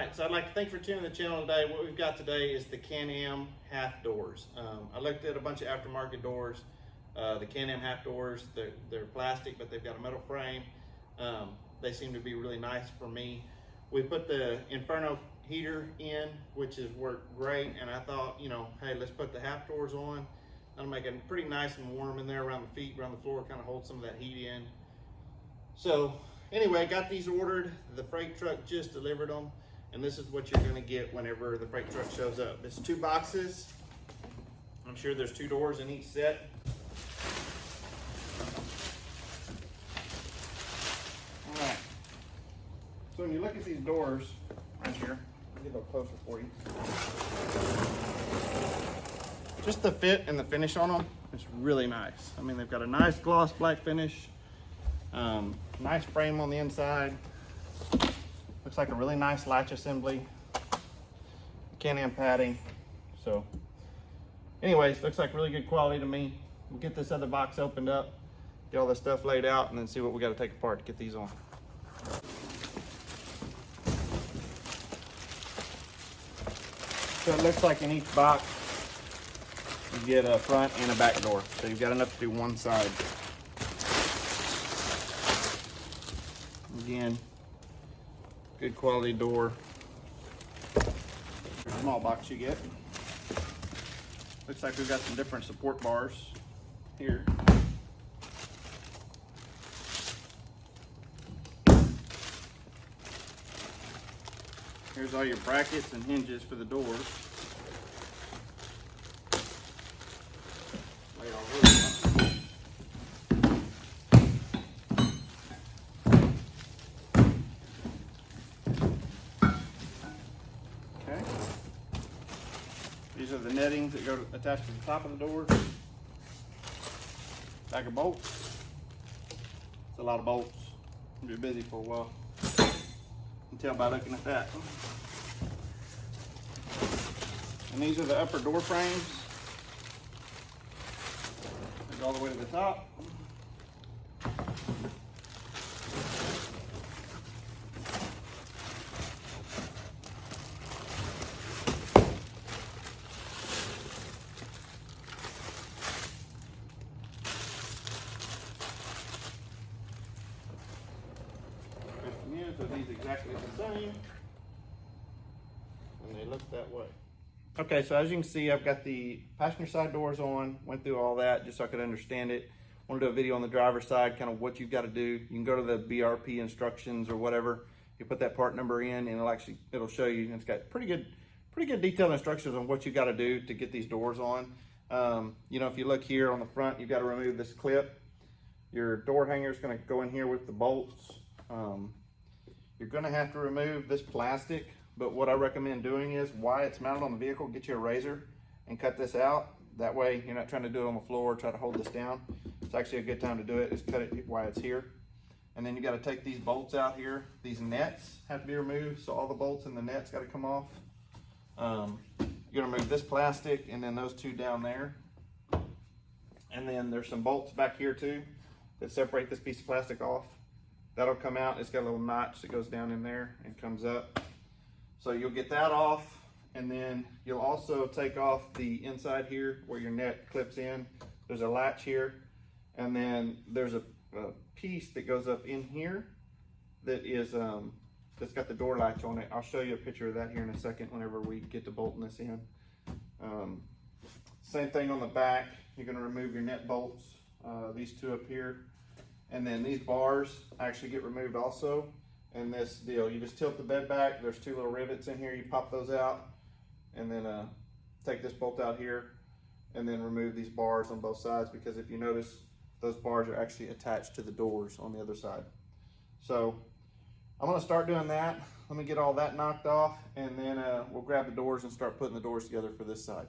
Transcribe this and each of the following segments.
right, so I'd like to thank you for tuning in the channel today. What we've got today is the Canam half doors. I looked at a bunch of aftermarket doors. The Canam half doors, they're plastic, but they've got a metal frame. They seem to be really nice for me. We put the Inferno heater in, which has worked great, and I thought, you know, hey, let's put the half doors on. That'll make it pretty nice and warm in there around the feet, around the floor, kind of hold some of that heat in. So anyway, got these ordered. The freight truck just delivered them, and this is what you're gonna get whenever the freight truck shows up. It's 2 boxes. I'm sure there's 2 doors in each set. All right. So when you look at these doors right here, I'll get a little closer for you. Just the fit and the finish on them is really nice. I mean, they've got a nice gloss black finish, nice frame on the inside. Looks like a really nice latch assembly, Canam padding. So anyways, looks like really good quality to me. We'll get this other box opened up, get all this stuff laid out, and then see what we got to take apart to get these on. So it looks like in each box you get a front and a back door. So you've got enough to do one side. Again, good quality door. Here's a small box you get. Looks like we've got some different support bars here. Here's all your brackets and hinges for the doors. Lay it all over them. Okay. These are the nettings that go attached to the top of the door. Bag of bolts. It's a lot of bolts. I'll be busy for a while. You can tell by looking at that. And these are the upper door frames. They go all the way to the top. So these exactly the same, and they look that way. Okay, so as you can see, I've got the passenger side doors on, went through all that just so I could understand it. I want to do a video on the driver's side, kind of what you've got to do. You can go to the BRP instructions or whatever. You put that part number in, and it'll show you. And it's got pretty good detailed instructions on what you got to do to get these doors on. You know, if you look here on the front, you've got to remove this clip. Your door hanger is going to go in here with the bolts. You're going to have to remove this plastic, but what I recommend doing is, while it's mounted on the vehicle, get you a razor and cut this out. That way you're not trying to do it on the floor, try to hold this down. It's actually a good time to do it, is cut it while it's here. And then you got to take these bolts out here. These nets have to be removed, so all the bolts and the nets got to come off. You're going to remove this plastic and then those 2 down there. And then there's some bolts back here too that separate this piece of plastic off. That'll come out. It's got a little notch that goes down in there and comes up. So you'll get that off, and then you'll also take off the inside here where your net clips in. There's a latch here, and then there's a piece that goes up in here that is that's got the door latch on it. I'll show you a picture of that here in a second whenever we get to bolting this in. Same thing on the back. You're going to remove your net bolts, these 2 up here. And then these bars actually get removed also. And this deal, you just tilt the bed back. There's 2 little rivets in here. You pop those out, and then take this bolt out here, and then remove these bars on both sides, because if you notice, those bars are actually attached to the doors on the other side. So I'm gonna start doing that. Let me get all that knocked off, and then we'll grab the doors and start putting the doors together for this side.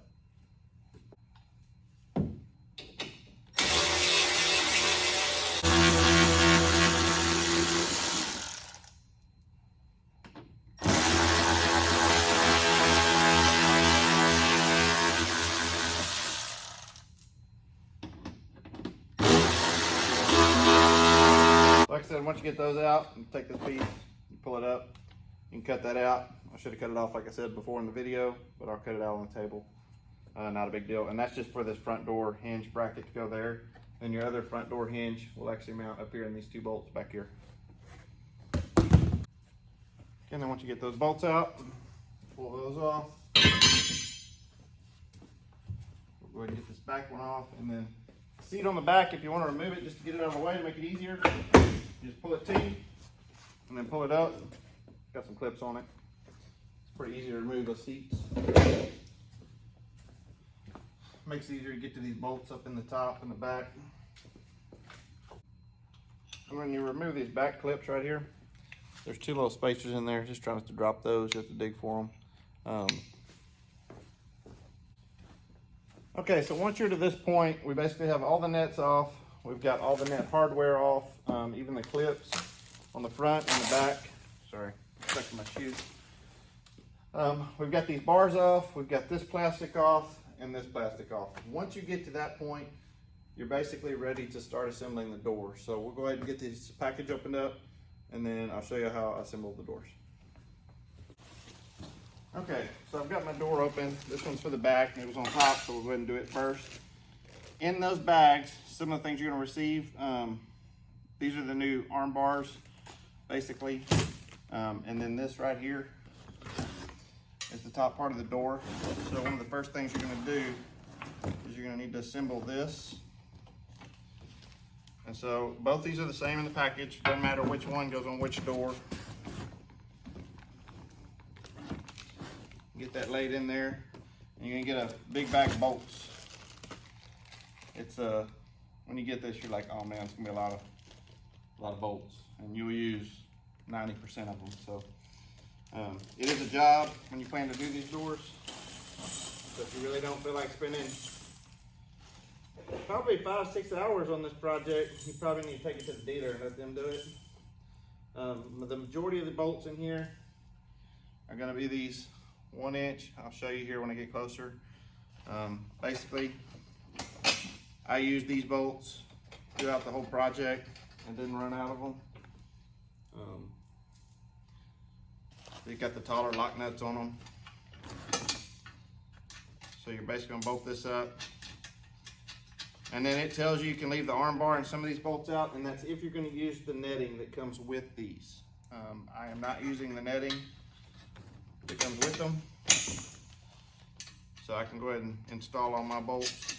Like I said, once you get those out, you take this piece, you pull it up, you can cut that out. I'll should have cut it off like I said before in the video, but I'll cut it out on the table. Not a big deal. And that's just for this front door hinge bracket to go there. Then your other front door hinge will actually mount up here in these 2 bolts back here. And then once you get those bolts out, pull those off. We'll go ahead and get this back one off, and then seat on the back, if you want to remove it just to get it out of the way to make it easier, you just pull it T and then pull it up. Got some clips on it. It's pretty easy to remove those seats. Makes it easier to get to these bolts up in the top and the back. And when you remove these back clips right here, there's 2 little spacers in there. Just try not to drop those. You have to dig for them. Okay, so once you're to this point, we basically have all the nets off. We've got all the net hardware off, even the clips on the front and the back. Sorry, I'm stuck in my shoes. We've got these bars off. We've got this plastic off and this plastic off. Once you get to that point, you're basically ready to start assembling the door. So we'll go ahead and get this package opened up, and then I'll show you how I assemble the doors. Okay, so I've got my door open. This one's for the back, and it was on top, so we'll go ahead and do it first. In those bags, some of the things you're gonna receive, these are the new arm bars, basically. And then this right here is the top part of the door. So one of the first things you're gonna do is you're gonna need to assemble this. And so both these are the same in the package. Doesn't matter which one goes on which door. Get that laid in there, and you're gonna get a big bag of bolts. It's when you get this, you're like, oh man, it's gonna be a lot of bolts, and you'll use 90% of them. So it is a job when you plan to do these doors. So if you really don't feel like spending probably 5-6 hours on this project, you probably need to take it to the dealer and let them do it. The majority of the bolts in here are gonna be these 1 inch. I'll show you here when I get closer. Basically, I use these bolts throughout the whole project and didn't run out of them. They've got the taller lock nuts on them. So you're basically gonna bolt this up. And then it tells you can leave the arm bar and some of these bolts out, and that's if you're gonna use the netting that comes with these. I am not using the netting that comes with them. So I can go ahead and install all my bolts.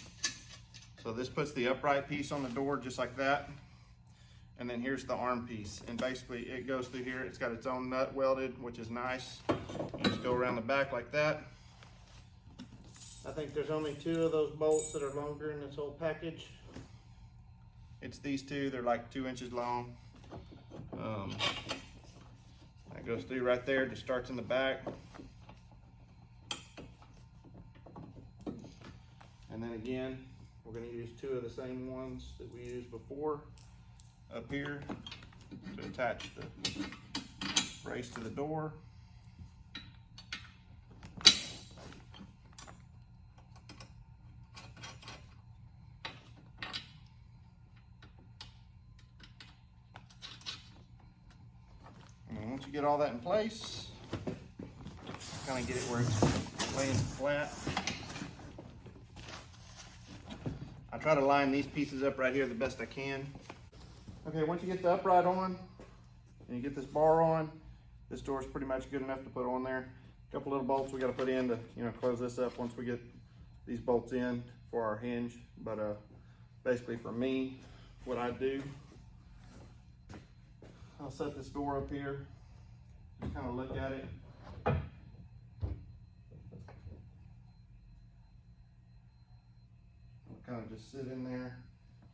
So this puts the upright piece on the door just like that. And then here's the arm piece. And basically it goes through here. It's got its own nut welded, which is nice. You just go around the back like that. I think there's only 2 of those bolts that are longer in this whole package. It's these 2, they're like 2 inches long. That goes through right there, just starts in the back. And then again, we're going to use 2 of the same ones that we used before up here to attach the brace to the door. And once you get all that in place, kind of get it where it's laying flat. I try to line these pieces up right here the best I can. Okay, once you get the upright on and you get this bar on, this door is pretty much good enough to put on there. A couple little bolts we got to put in to close this up once we get these bolts in for our hinge. But basically for me, what I do, I'll set this door up here, just kind of look at it. Kind of just sit in there,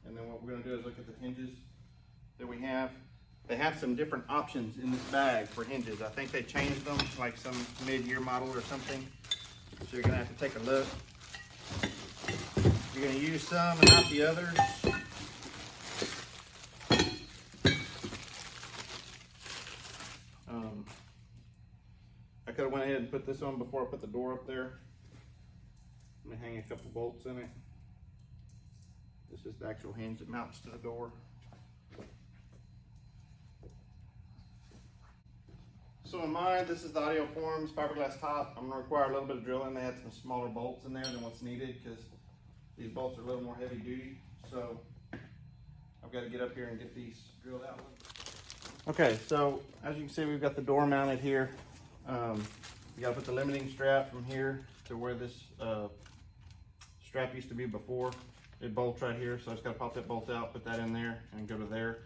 and then what we're going to do is look at the hinges that we have. They have some different options in this bag for hinges. I think they changed them, like some mid-year model or something. So you're going to have to take a look. You're going to use some and not the others. I could have went ahead and put this on before I put the door up there. Let me hang a couple bolts in it. This is the actual hinge that mounts to the door. So in mine, this is the Audio Forms fiberglass top. I'm gonna require a little bit of drilling. They had some smaller bolts in there than what's needed because these bolts are a little more heavy duty. So I've got to get up here and get these drilled out. Okay, so as you can see, we've got the door mounted here. You gotta put the limiting strap from here to where this strap used to be before. It bolts right here, so I just gotta pop that bolt out, put that in there, and go to there.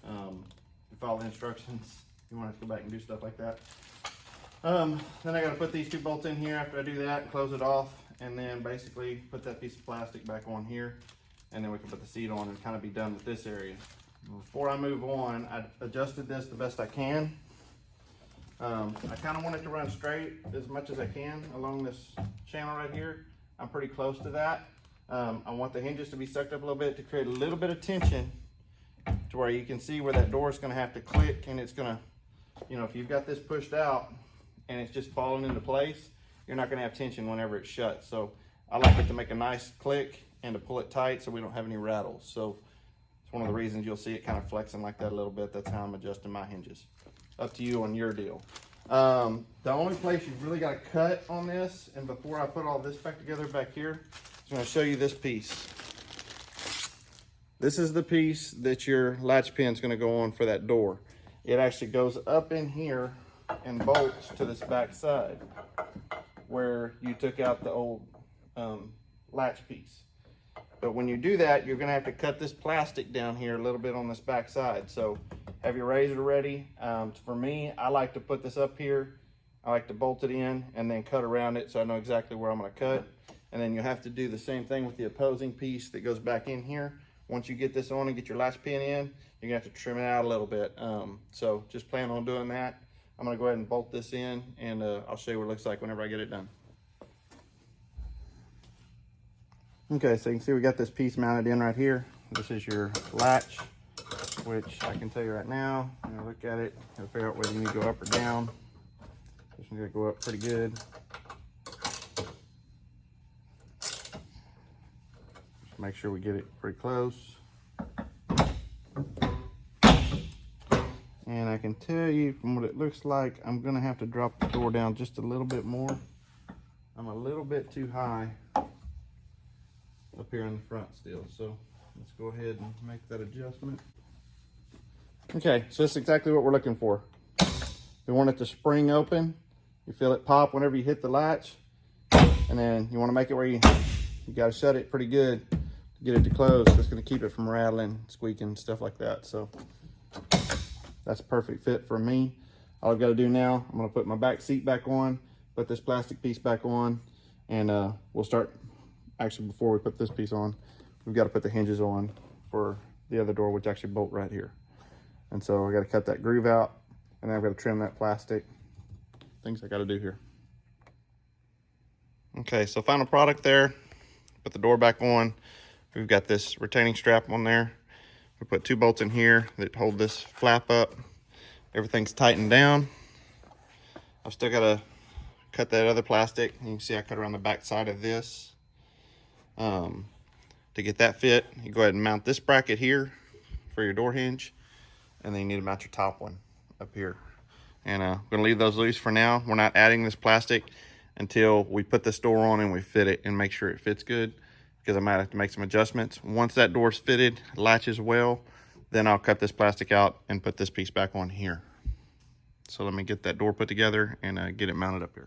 You follow the instructions. You want to go back and do stuff like that. Then I gotta put these two bolts in here after I do that, close it off, and then basically put that piece of plastic back on here, and then we can put the seat on and kind of be done with this area. Before I move on, I adjusted this the best I can. I kind of want it to run straight as much as I can along this channel right here. I'm pretty close to that. I want the hinges to be sucked up a little bit to create a little bit of tension to where you can see where that door is going to have to click, and it's going to, you know, if you've got this pushed out and it's just falling into place, you're not going to have tension whenever it's shut. So I like it to make a nice click and to pull it tight so we don't have any rattles. So it's one of the reasons you'll see it kind of flexing like that a little bit. That's how I'm adjusting my hinges. Up to you on your deal. The only place you've really got to cut on this, and before I put all this back together back here, I'm going to show you this piece. This is the piece that your latch pin is going to go on for that door. It actually goes up in here and bolts to this back side where you took out the old latch piece. But when you do that, you're going to have to cut this plastic down here a little bit on this back side. So have your razor ready. For me, I like to put this up here. I like to bolt it in and then cut around it so I know exactly where I'm going to cut. And then you have to do the same thing with the opposing piece that goes back in here. Once you get this on and get your latch pin in, you're going to have to trim it out a little bit. So just plan on doing that. I'm going to go ahead and bolt this in, and I'll show you what it looks like whenever I get it done. Okay, so you can see we got this piece mounted in right here. This is your latch, which I can tell you right now, I'm gonna look at it and figure out whether you need to go up or down. This one's gonna go up pretty good. Just make sure we get it pretty close. And I can tell you from what it looks like, I'm gonna have to drop the door down just a little bit more. I'm a little bit too high up here in the front still, so let's go ahead and make that adjustment. Okay, so that's exactly what we're looking for. We want it to spring open. You feel it pop whenever you hit the latch, and then you want to make it where you got to shut it pretty good to get it to close. That's going to keep it from rattling, squeaking, stuff like that. So that's a perfect fit for me. All I've got to do now, I'm going to put my back seat back on, put this plastic piece back on, and we'll start. Actually, before we put this piece on, we've got to put the hinges on for the other door, which actually bolt right here. And so I got to cut that groove out, and then I've got to trim that plastic. Things I got to do here. Okay, so final product there. Put the door back on. We've got this retaining strap on there. We put two bolts in here that hold this flap up. Everything's tightened down. I've still got to cut that other plastic. You can see I cut around the back side of this. To get that fit, you go ahead and mount this bracket here for your door hinge, and then you need to mount your top one up here. And I'm going to leave those loose for now. We're not adding this plastic until we put this door on and we fit it and make sure it fits good, because I might have to make some adjustments. Once that door's fitted, latches well, then I'll cut this plastic out and put this piece back on here. So let me get that door put together and get it mounted up here.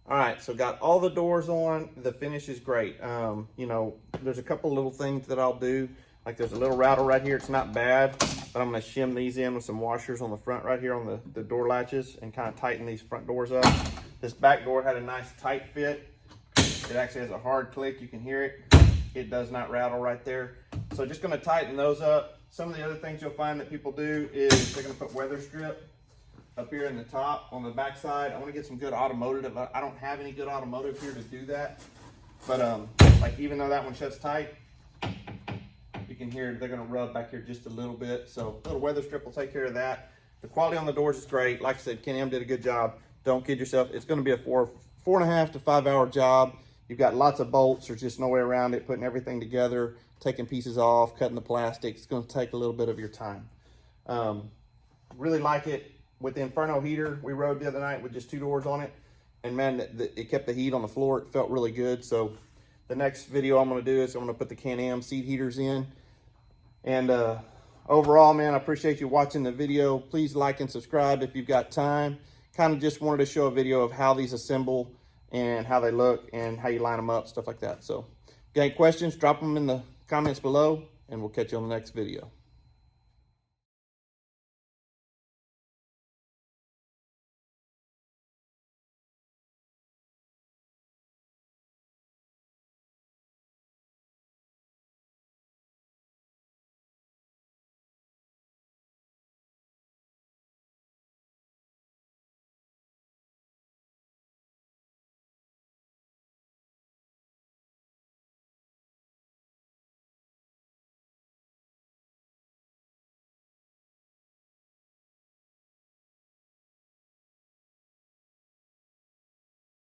All right, so got all the doors on. The finish is great. You know, there's a couple little things that I'll do. Like there's a little rattle right here. It's not bad, but I'm gonna shim these in with some washers on the front right here on the door latches and kind of tighten these front doors up. This back door had a nice tight fit. It actually has a hard click. You can hear it. It does not rattle right there. So just gonna tighten those up. Some of the other things you'll find that people do is they're gonna put weather strip up here in the top on the back side. I want to get some good automotive. I don't have any good automotive here to do that, but like even though that one shuts tight, you can hear they're going to rub back here just a little bit. So a little weather strip will take care of that. The quality on the doors is great. Like I said, Canam did a good job. Don't kid yourself. It's going to be a 4.5 to 5 hour job. You've got lots of bolts. There's just no way around it. Putting everything together, taking pieces off, cutting the plastic. It's going to take a little bit of your time. Really like it. With the Inferno heater we rode the other night with just 2 doors on it, and man, it kept the heat on the floor. It felt really good. So the next video I'm going to do is I'm going to put the Can-Am seat heaters in. And overall, man, I appreciate you watching the video. Please like and subscribe if you've got time. Kind of just wanted to show a video of how these assemble and how they look and how you line them up, stuff like that. So if you got any questions, drop them in the comments below, and we'll catch you on the next video.